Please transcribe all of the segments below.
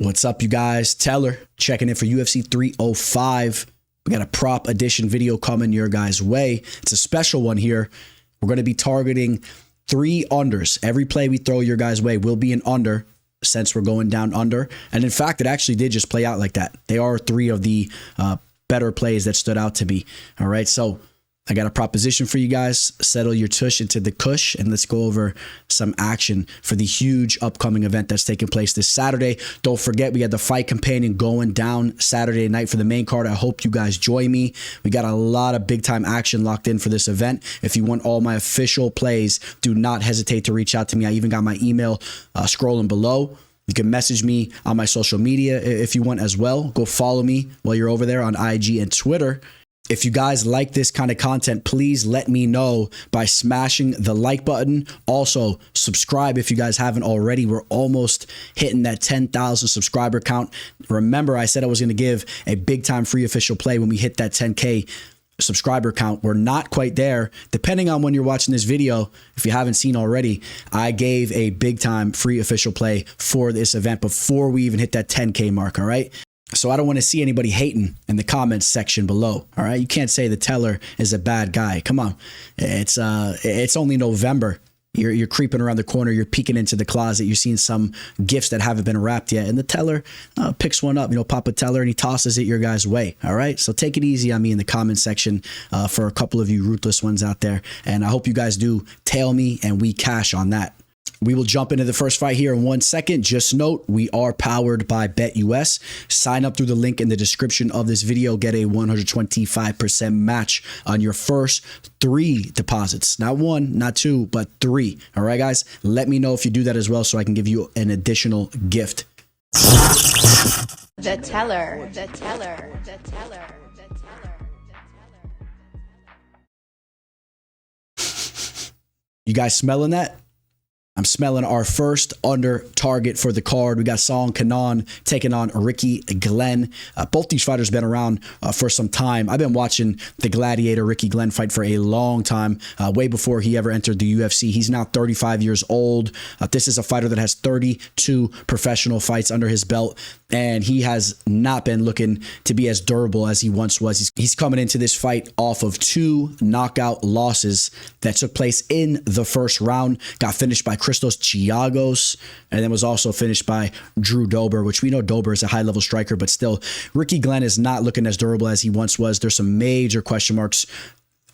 What's up, you guys? Teller checking in for UFC 305. We got a prop edition video coming your guys' way. It's a special one here. We're going to be targeting 3 unders. Every play we throw your guys' way will be an under since we're going down under. And in fact, it actually did just play out like that. They are 3 of the better plays that stood out to me. All right, so I got a proposition for you guys. Settle your tush into the cush, and let's go over some action for the huge upcoming event that's taking place this Saturday. Don't forget, we got the fight companion going down Saturday night for the main card. I hope you guys join me. We got a lot of big time action locked in for this event. If you want all my official plays, do not hesitate to reach out to me. I even got my email scrolling below. You can message me on my social media if you want as well. Go follow me while you're over there on IG and Twitter. If you guys like this kind of content, please let me know by smashing the like button. Also, subscribe if you guys haven't already. We're almost hitting that 10,000 subscriber count. Remember, I said I was going to give a big time free official play when we hit that 10K subscriber count. We're not quite there. Depending on when you're watching this video, if you haven't seen already, I gave a big time free official play for this event before we even hit that 10K mark, all right? So I don't want to see anybody hating in the comments section below. All right. You can't say the teller is a bad guy. Come on. It's only November. You're creeping around the corner. You're peeking into the closet. You're seeing some gifts that haven't been wrapped yet. And the teller picks one up, Papa Teller, and he tosses it your guys' way. All right. So take it easy on me in the comment section for a couple of you ruthless ones out there. And I hope you guys do tail me and we cash on that. We will jump into the first fight here in 1 second. Just note, we are powered by BETUS. Sign up through the link in the description of this video. Get a 125% match on your first 3 deposits. Not 1, not 2, but 3. All right, guys? Let me know if you do that as well so I can give you an additional gift. The teller. You guys smelling that? I'm smelling our first under target for the card. We got Canan taking on Ricky Glenn. Both these fighters been around for some time. I've been watching the Gladiator Ricky Glenn fight for a long time, way before he ever entered the UFC. He's now 35 years old. This is a fighter that has 32 professional fights under his belt, and he has not been looking to be as durable as he once was. He's coming into this fight off of 2 knockout losses that took place in the first round. Got finished by Christos Giagos, and then was also finished by Drew Dober, which we know Dober is a high-level striker, but still, Ricky Glenn is not looking as durable as he once was. There's some major question marks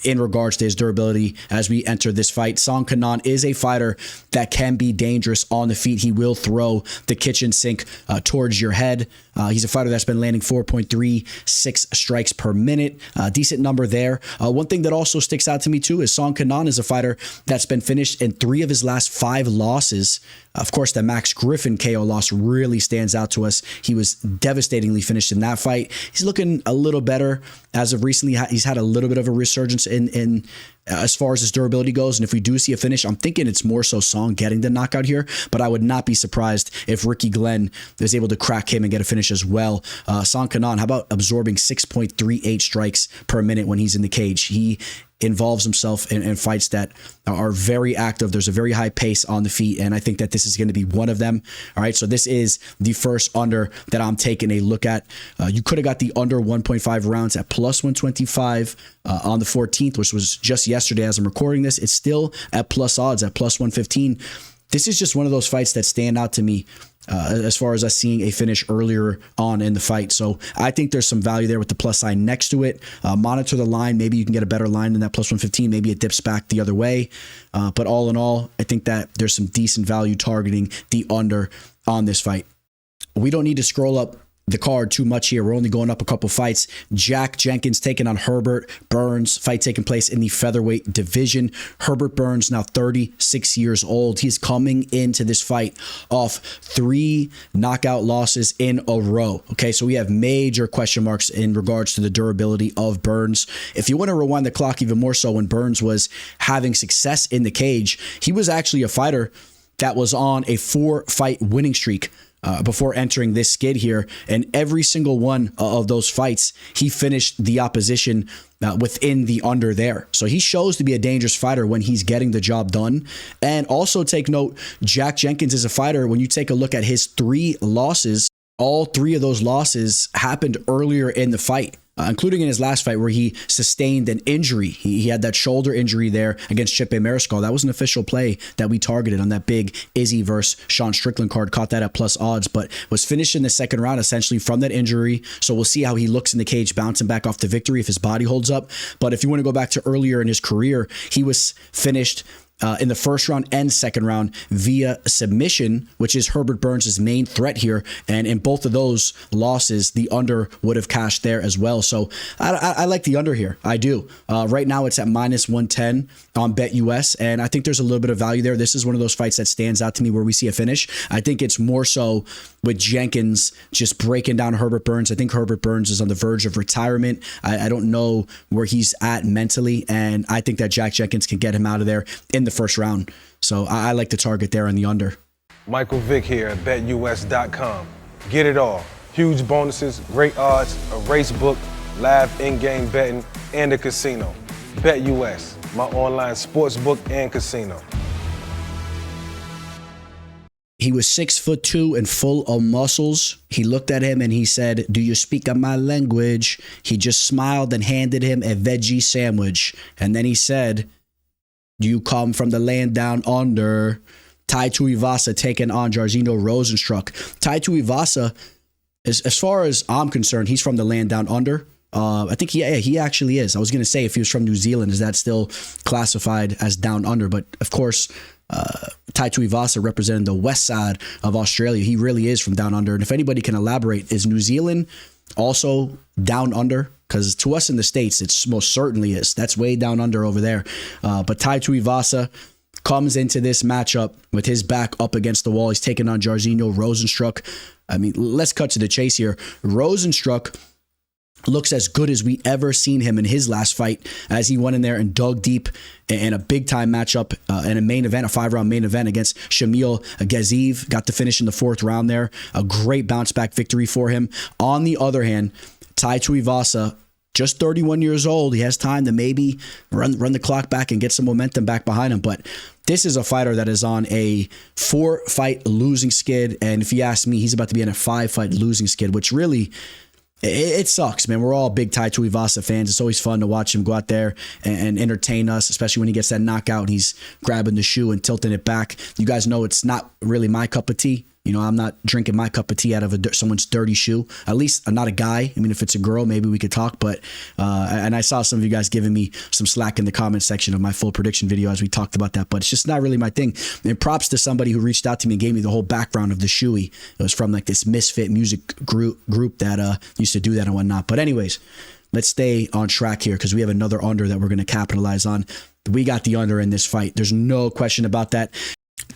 in regards to his durability as we enter this fight. Canan is a fighter that can be dangerous on the feet. He will throw the kitchen sink towards your head. He's a fighter that's been landing 4.36 strikes per minute. Decent number there. One thing that also sticks out to me too is Canan is a fighter that's been finished in 3 of his last 5 losses. Of course, the Max Griffin KO loss really stands out to us. He was devastatingly finished in that fight. He's looking a little better as of recently. He's had a little bit of a resurgence in as far as his durability goes. And if we do see a finish, I'm thinking it's more so Song getting the knockout here, but I would not be surprised if Ricky Glenn is able to crack him and get a finish as well. Canan, how about absorbing 6.38 strikes per minute when he's in the cage? He involves himself in fights that are very active. There's a very high pace on the feet, and I think that this is going to be one of them. All right, so this is the first under that I'm taking a look at. You could have got the under 1.5 rounds at plus 125 on the 14th, which was just yesterday as I'm recording this. It's still at plus odds at plus 115. This is just one of those fights that stand out to me as far as us seeing a finish earlier on in the fight. So I think there's some value there with the plus sign next to it. Monitor the line. Maybe you can get a better line than that plus 115. Maybe it dips back the other way. But all in all, I think that there's some decent value targeting the under on this fight. We don't need to scroll up the card too much here. We're only going up a couple fights. Jack Jenkins taking on Herbert Burns. Fight taking place in the featherweight division. Herbert Burns, now 36 years old. He's coming into this fight off 3 knockout losses in a row. Okay, so we have major question marks in regards to the durability of Burns. If you want to rewind the clock even more so, when Burns was having success in the cage, he was actually a fighter that was on a 4-fight winning streak before entering this skid here. And every single one of those fights, he finished the opposition within the under there. So he shows to be a dangerous fighter when he's getting the job done. And also take note, Jack Jenkins is a fighter, when you take a look at his 3 losses, all three of those losses happened earlier in the fight. Including in his last fight where he sustained an injury. He had that shoulder injury there against Chipe Mariscal. That was an official play that we targeted on that big Izzy versus Sean Strickland card. Caught that at plus odds, but was finished in the second round essentially from that injury. So we'll see how he looks in the cage, bouncing back off the victory if his body holds up. But if you want to go back to earlier in his career, he was finished in the first round and second round via submission, which is Herbert Burns' main threat here. And in both of those losses, the under would have cashed there as well. So I like the under here. I do. Right now, it's at minus 110 on BETUS, and I think there's a little bit of value there. This is one of those fights that stands out to me where we see a finish. I think it's more so with Jenkins just breaking down Herbert Burns. I think Herbert Burns is on the verge of retirement. I don't know where he's at mentally, and I think that Jack Jenkins can get him out of there in the first round. So I like the target there on the under. Michael Vick here at BetUS.com. Get it all. Huge bonuses, great odds, a race book, live in-game betting, and a casino. BetUS, my online sports book and casino. He was 6'2" and full of muscles. He looked at him and he said, "Do you speak my language?" He just smiled and handed him a veggie sandwich. And then he said, "Do you come from the land down under?" Tai Tuivasa taking on Jairzinho Rozenstruik. Tai Tuivasa, as far as I'm concerned, he's from the land down under. I think he actually is. I was going to say if he was from New Zealand, is that still classified as down under? But of course, Tai Tuivasa representing the west side of Australia. He really is from down under. And if anybody can elaborate, is New Zealand also down under? Because to us in the States, it's most certainly is. That's way down under over there. But Tai Tuivasa comes into this matchup with his back up against the wall. He's taking on Jairzinho Rozenstruik. I mean, let's cut to the chase here. Rozenstruik looks as good as we ever seen him in his last fight, as he went in there and dug deep in a big-time matchup in a main event, a 5-round main event against Shamil Gaziev. Got the finish in the 4th round there. A great bounce-back victory for him. On the other hand, Tai Tuivasa, just 31 years old. He has time to maybe run the clock back and get some momentum back behind him. But this is a fighter that is on a 4-fight losing skid. And if you ask me, he's about to be on a 5-fight losing skid, which really, it sucks, man. We're all big Tai Tuivasa fans. It's always fun to watch him go out there and entertain us, especially when he gets that knockout and he's grabbing the shoe and tilting it back. You guys know it's not really my cup of tea. You know, I'm not drinking my cup of tea out of someone's dirty shoe. At least I'm not a guy. I mean, if it's a girl, maybe we could talk. But and I saw some of you guys giving me some slack in the comment section of my full prediction video as we talked about that. But it's just not really my thing. And props to somebody who reached out to me and gave me the whole background of the shoey. It was from like this misfit music group that used to do that and whatnot. But anyways, let's stay on track here because we have another under that we're going to capitalize on. We got the under in this fight. There's no question about that.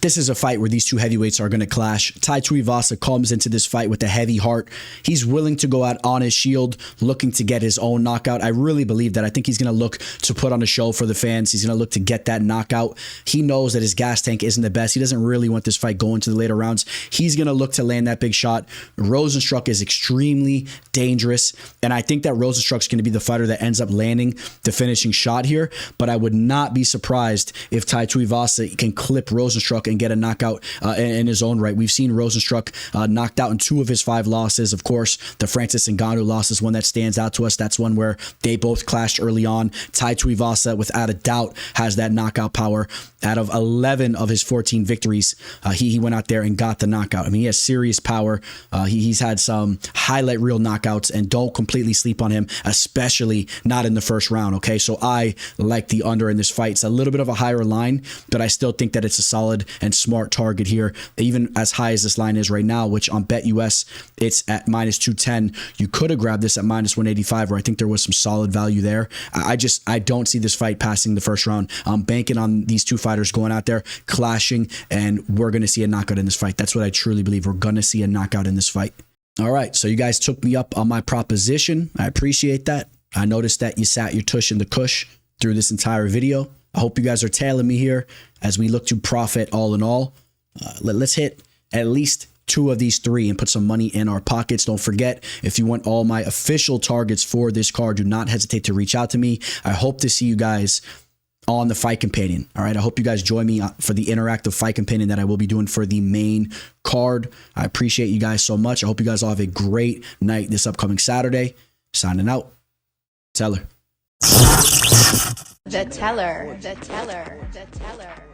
This is a fight where these two heavyweights are going to clash. Tai Tuivasa comes into this fight with a heavy heart. He's willing to go out on his shield, looking to get his own knockout. I really believe that. I think he's going to look to put on a show for the fans. He's going to look to get that knockout. He knows that his gas tank isn't the best. He doesn't really want this fight going to the later rounds. He's going to look to land that big shot. Rozenstruik is extremely dangerous, and I think that Rozenstruik's going to be the fighter that ends up landing the finishing shot here, but I would not be surprised if Tai Tuivasa can clip Rozenstruik and get a knockout in his own right. We've seen Rozenstruik knocked out in 2 of his 5 losses. Of course, the Francis Ngannou loss is one that stands out to us. That's one where they both clashed early on. Tai Tuivasa, without a doubt, has that knockout power. Out of 11 of his 14 victories, he went out there and got the knockout. I mean, he has serious power. He's had some highlight reel knockouts, and don't completely sleep on him, especially not in the first round, okay? So I like the under in this fight. It's a little bit of a higher line, but I still think that it's a solid and smart target here, even as high as this line is right now, which on BetUS, it's at minus 210. You could have grabbed this at minus 185, where I think there was some solid value there. I don't see this fight passing the first round. I'm banking on these two fighters going out there, clashing, and we're going to see a knockout in this fight. That's what I truly believe. We're going to see a knockout in this fight. All right, so you guys took me up on my proposition. I appreciate that. I noticed that you sat your tush in the cush through this entire video. I hope you guys are tailing me here as we look to profit all in all. Let's hit at least 2 of these 3 and put some money in our pockets. Don't forget, if you want all my official targets for this card, do not hesitate to reach out to me. I hope to see you guys on the Fight Companion. All right. I hope you guys join me for the interactive Fight Companion that I will be doing for the main card. I appreciate you guys so much. I hope you guys all have a great night this upcoming Saturday. Signing out. Teller. The teller.